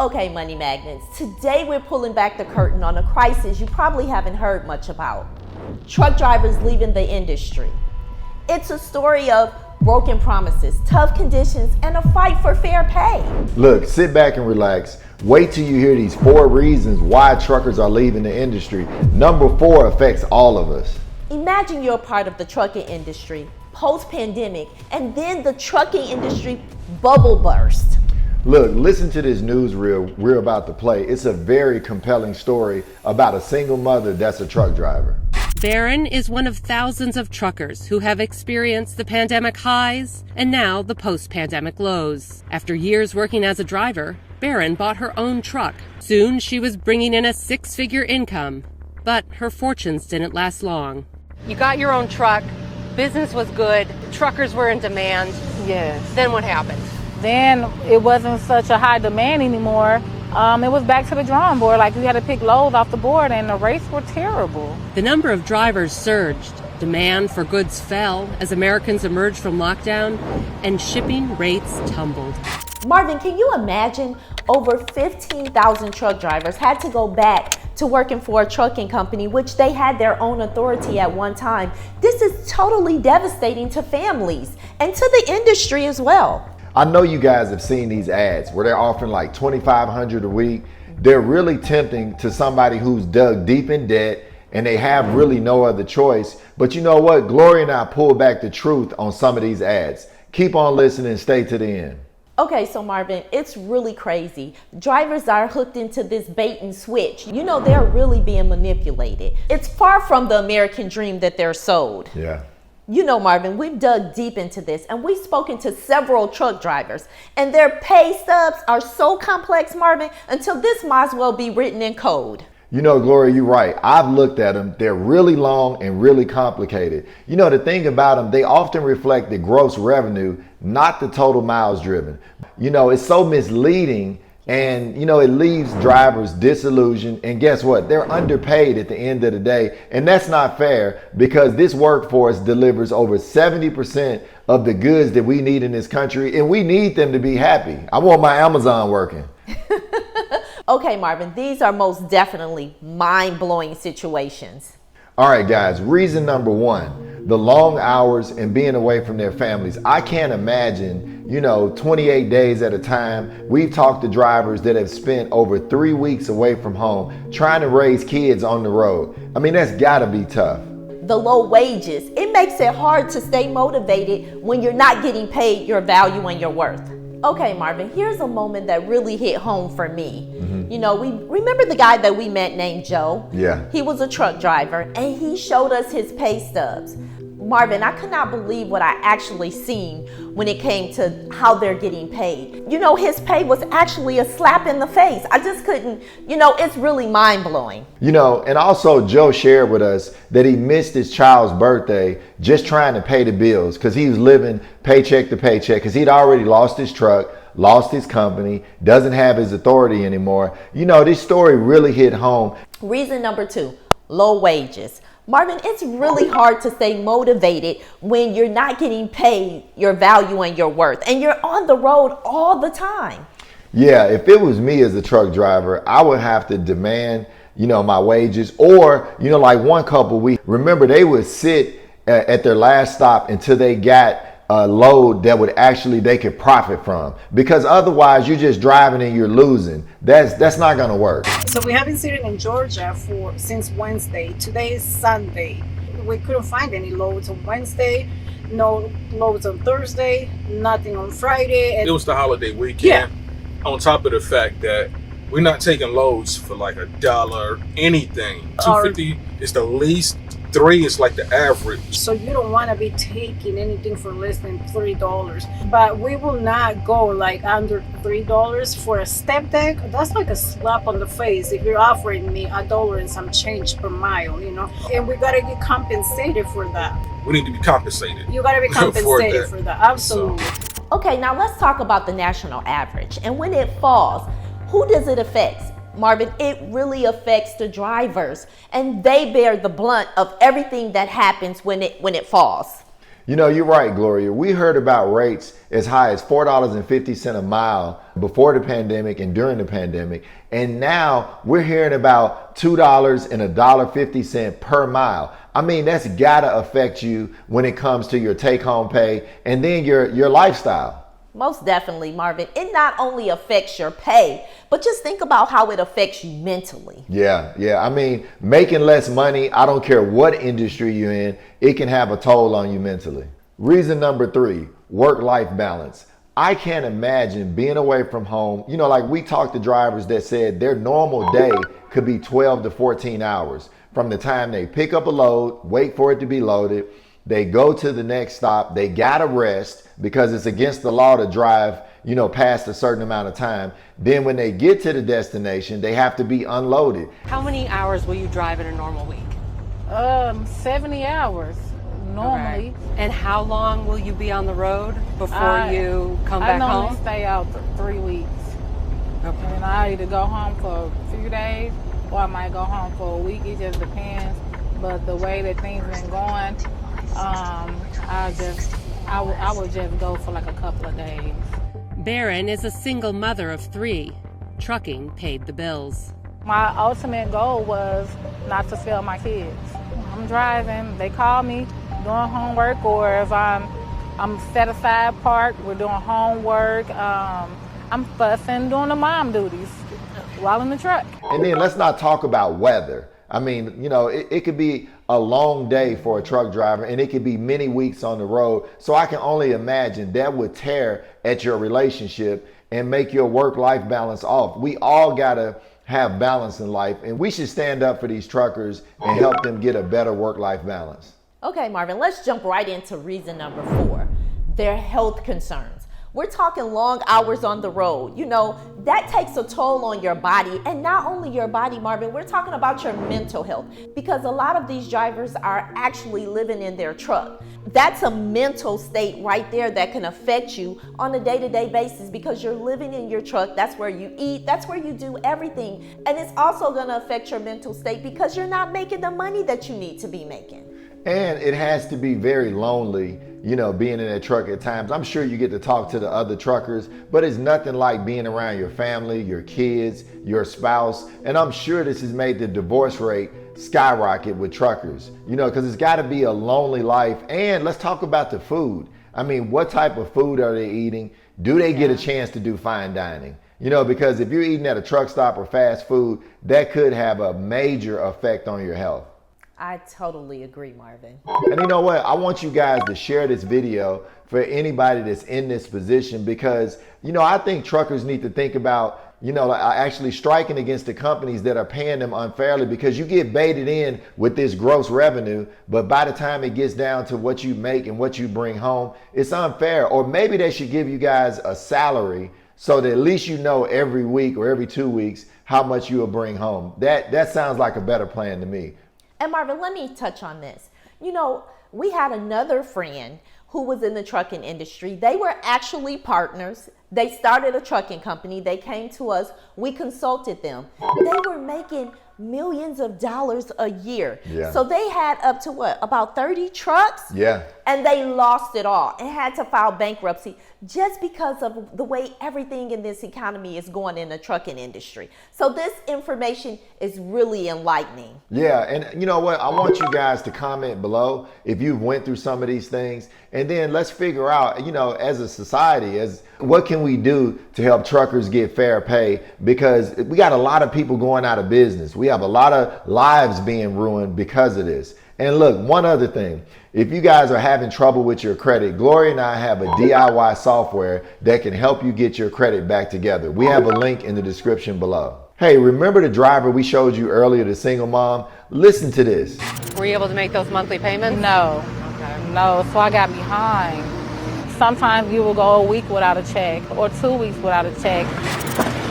Okay, money magnets, today we're pulling back the curtain on a crisis you probably haven't heard much about. Truck drivers leaving the industry. It's a story of broken promises, tough conditions, and a fight for fair pay. Look, sit back and relax. Wait till you hear these 4 reasons why truckers are leaving the industry. Number 4 affects all of us. Imagine you're a part of the trucking industry post-pandemic, and then the trucking industry bubble burst. Look, listen to this newsreel we're about to play. It's a very compelling story about a single mother that's a truck driver. Barron is one of thousands of truckers who have experienced the pandemic highs and now the post-pandemic lows. After years working as a driver, Barron bought her own truck. Soon she was bringing in a 6-figure income, but her fortunes didn't last long. You got your own truck, business was good, truckers were in demand. Yes. Then what happened? Then it wasn't such a high demand anymore. It was back to the drawing board. Like, we had to pick loads off the board, and the rates were terrible. The number of drivers surged. Demand for goods fell as Americans emerged from lockdown, and shipping rates tumbled. Marvin, can you imagine over 15,000 truck drivers had to go back to working for a trucking company, which they had their own authority at one time? This is totally devastating to families and to the industry as well. I know you guys have seen these ads where they're offering like $2,500 a week. They're really tempting to somebody who's dug deep in debt and they have really no other choice. But you know what? Gloria and I pulled back the truth on some of these ads. Keep on listening, stay to the end. Okay, so Marvin, it's really crazy. Drivers are hooked into this bait and switch. You know, they're really being manipulated. It's far from the American dream that they're sold. Yeah. You know, Marvin, we've dug deep into this and we've spoken to several truck drivers, and their pay stubs are so complex, Marvin, until this might as well be written in code. You know, Gloria, you're right. I've looked at them. They're really long and really complicated. You know, the thing about them, they often reflect the gross revenue, not the total miles driven. You know, it's so misleading. And, you know, it leaves drivers disillusioned. And guess what? They're underpaid at the end of the day. And that's not fair, because this workforce delivers over 70% of the goods that we need in this country. And we need them to be happy. I want my Amazon working. Okay, Marvin, these are most definitely mind-blowing situations. All right, guys, reason number 1, the long hours and being away from their families. I can't imagine, 28 days at a time. We've talked to drivers that have spent over 3 weeks away from home trying to raise kids on the road. I mean, that's gotta be tough. The low wages, it makes it hard to stay motivated when you're not getting paid your value and your worth. Okay, Marvin, here's a moment that really hit home for me. You know, we remember the guy that we met named Joe? Yeah. He was a truck driver and he showed us his pay stubs. Marvin, I could not believe what I actually seen when it came to how they're getting paid. You know, his pay was actually a slap in the face. I just couldn't, it's really mind-blowing. And also Joe shared with us that he missed his child's birthday just trying to pay the bills because he was living paycheck to paycheck because he'd already lost his truck, lost his company, doesn't have his authority anymore. This story really hit home. Reason number 2, low wages. Marvin, it's really hard to stay motivated when you're not getting paid your value and your worth, and you're on the road all the time. Yeah, if it was me as a truck driver, I would have to demand, my wages, or, like one couple, they would sit at their last stop until they got a load that they could profit from, because otherwise you're just driving and you're losing. That's not gonna work. So we have been sitting in Georgia since Wednesday. Today is Sunday. We couldn't find any loads on Wednesday, no loads on Thursday, nothing on Friday. It was the holiday weekend. Yeah. On top of the fact that we're not taking loads for like $1, anything. $2.50 is the least. 3 is like the average. So you don't want to be taking anything for less than $3. But we will not go like under $3 for a step deck. That's like a slap on the face if you're offering me $1 and some change per mile, And we gotta get compensated for that. We need to be compensated. You gotta be compensated for that. Absolutely. Okay, now let's talk about the national average. And when it falls, who does it affect? Marvin, it really affects the drivers, and they bear the blunt of everything that happens when it falls. You know, you're right, Gloria. We heard about rates as high as $4.50 a mile before the pandemic and during the pandemic. And now we're hearing about $2 and $1.50 per mile. I mean, that's gotta affect you when it comes to your take-home pay and then your lifestyle. Most definitely, Marvin. It not only affects your pay, but just think about how it affects you mentally. Yeah. I mean, making less money, I don't care what industry you're in, it can have a toll on you mentally. Reason number 3, work-life balance. I can't imagine being away from home. You know, like we talked to drivers that said their normal day could be 12 to 14 hours from the time they pick up a load, wait for it to be loaded, they go to the next stop, they gotta rest because it's against the law to drive, you know, past a certain amount of time. Then when they get to the destination, they have to be unloaded. How many hours will you drive in a normal week? 70 hours normally. Okay. And how long will you be on the road before you come back home? I normally stay out 3 weeks. Okay. And I either go home for a few days or I might go home for a week. It just depends. But the way that things been going, I would just go for like a couple of days. Barron is a single mother of 3. Trucking paid the bills. My ultimate goal was not to fail my kids. I'm driving, they call me doing homework, or if I'm set aside parked, we're doing homework, I'm fussing, doing the mom duties while in the truck. And then let's not talk about weather. I mean, you know, it could be a long day for a truck driver and it could be many weeks on the road. So I can only imagine that would tear at your relationship and make your work-life balance off. We all gotta have balance in life, and we should stand up for these truckers and help them get a better work-life balance. Okay, Marvin, let's jump right into reason number 4, their health concerns. We're talking long hours on the road. You know, that takes a toll on your body, and not only your body, Marvin, we're talking about your mental health, because a lot of these drivers are actually living in their truck. That's a mental state right there that can affect you on a day-to-day basis because you're living in your truck. That's where you eat, that's where you do everything. And it's also gonna affect your mental state because you're not making the money that you need to be making. And it has to be very lonely, you know, being in a truck at times. I'm sure you get to talk to the other truckers, but it's nothing like being around your family, your kids, your spouse. And I'm sure this has made the divorce rate skyrocket with truckers, you know, because it's got to be a lonely life. And let's talk about the food. I mean, what type of food are they eating? Do they get a chance to do fine dining? You know, because if you're eating at a truck stop or fast food, that could have a major effect on your health. I totally agree, Marvin. And you know what? I want you guys to share this video for anybody that's in this position because, you know, I think truckers need to think about, you know, actually striking against the companies that are paying them unfairly, because you get baited in with this gross revenue, but by the time it gets down to what you make and what you bring home, it's unfair. Or maybe they should give you guys a salary so that at least you know every week or every 2 weeks how much you will bring home. That sounds like a better plan to me. And Marvin, let me touch on this. You know, we had another friend who was in the trucking industry. They were actually partners. They started a trucking company. They came to us. We consulted them. They were making millions of dollars a year. Yeah. So they had up to what, about 30 trucks? Yeah. And they lost it all and had to file bankruptcy just because of the way everything in this economy is going in the trucking industry. So this information is really enlightening. Yeah, and you know what? I want you guys to comment below if you've went through some of these things, and then let's figure out, you know, as a society, as what can we do to help truckers get fair pay? Because we got a lot of people going out of business. We have a lot of lives being ruined because of this. And look, one other thing, if you guys are having trouble with your credit, Gloria and I have a DIY software that can help you get your credit back together. We have a link in the description below. Hey, remember the driver we showed you earlier, the single mom? Listen to this. Were you able to make those monthly payments? No, no, so I got behind. Sometimes you will go a week without a check or 2 weeks without a check.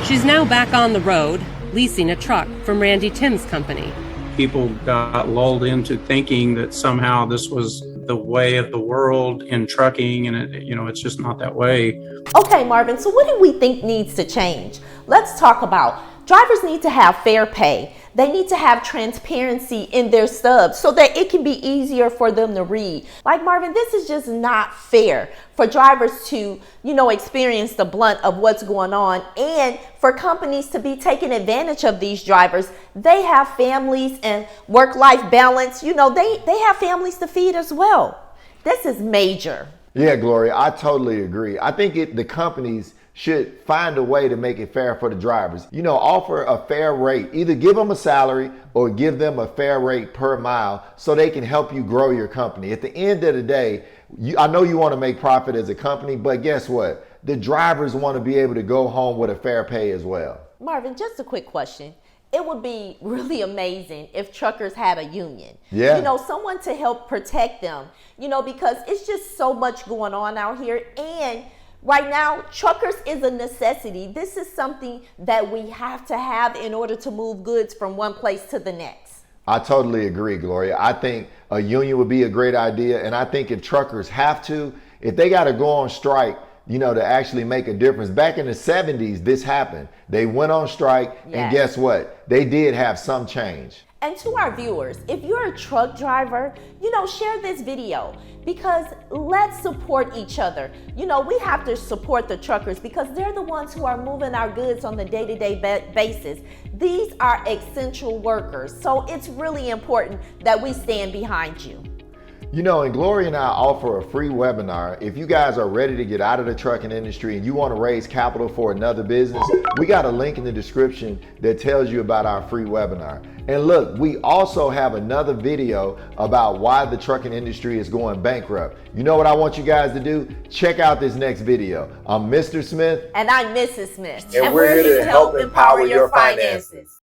She's now back on the road, leasing a truck from Randy Tim's company. People got lulled into thinking that somehow this was the way of the world in trucking, and it's just not that way. Okay, Marvin, so what do we think needs to change? Let's talk about drivers need to have fair pay. They need to have transparency in their stubs so that it can be easier for them to read. Like, Marvin, this is just not fair for drivers to, experience the blunt of what's going on, and for companies to be taking advantage of these drivers. They have families and work-life balance. They have families to feed as well. This is major. Yeah, Gloria, I totally agree. I think the companies should find a way to make it fair for the drivers. Offer a fair rate. Either give them a salary or give them a fair rate per mile so they can help you grow your company. At the end of the day, I know you want to make profit as a company, but guess what? The drivers want to be able to go home with a fair pay as well. Marvin, just a quick question. It would be really amazing if truckers had a union. Yeah. Someone to help protect them, because it's just so much going on out here. And right now, truckers is a necessity. This is something that we have to have in order to move goods from one place to the next. I totally agree, Gloria. I think a union would be a great idea. And I think if truckers if they got to go on strike, to actually make a difference. Back in the 70s, this happened. They went on strike, Yes. And guess what? They did have some change. And to our viewers, if you're a truck driver, share this video, because let's support each other. We have to support the truckers because they're the ones who are moving our goods on the day-to-day basis. These are essential workers. So it's really important that we stand behind you. And Gloria and I offer a free webinar. If you guys are ready to get out of the trucking industry and you want to raise capital for another business, we got a link in the description that tells you about our free webinar. And look, we also have another video about why the trucking industry is going bankrupt. You know what I want you guys to do? Check out this next video. I'm Mr. Smith. And I'm Mrs. Smith. And we're here to help empower your finances.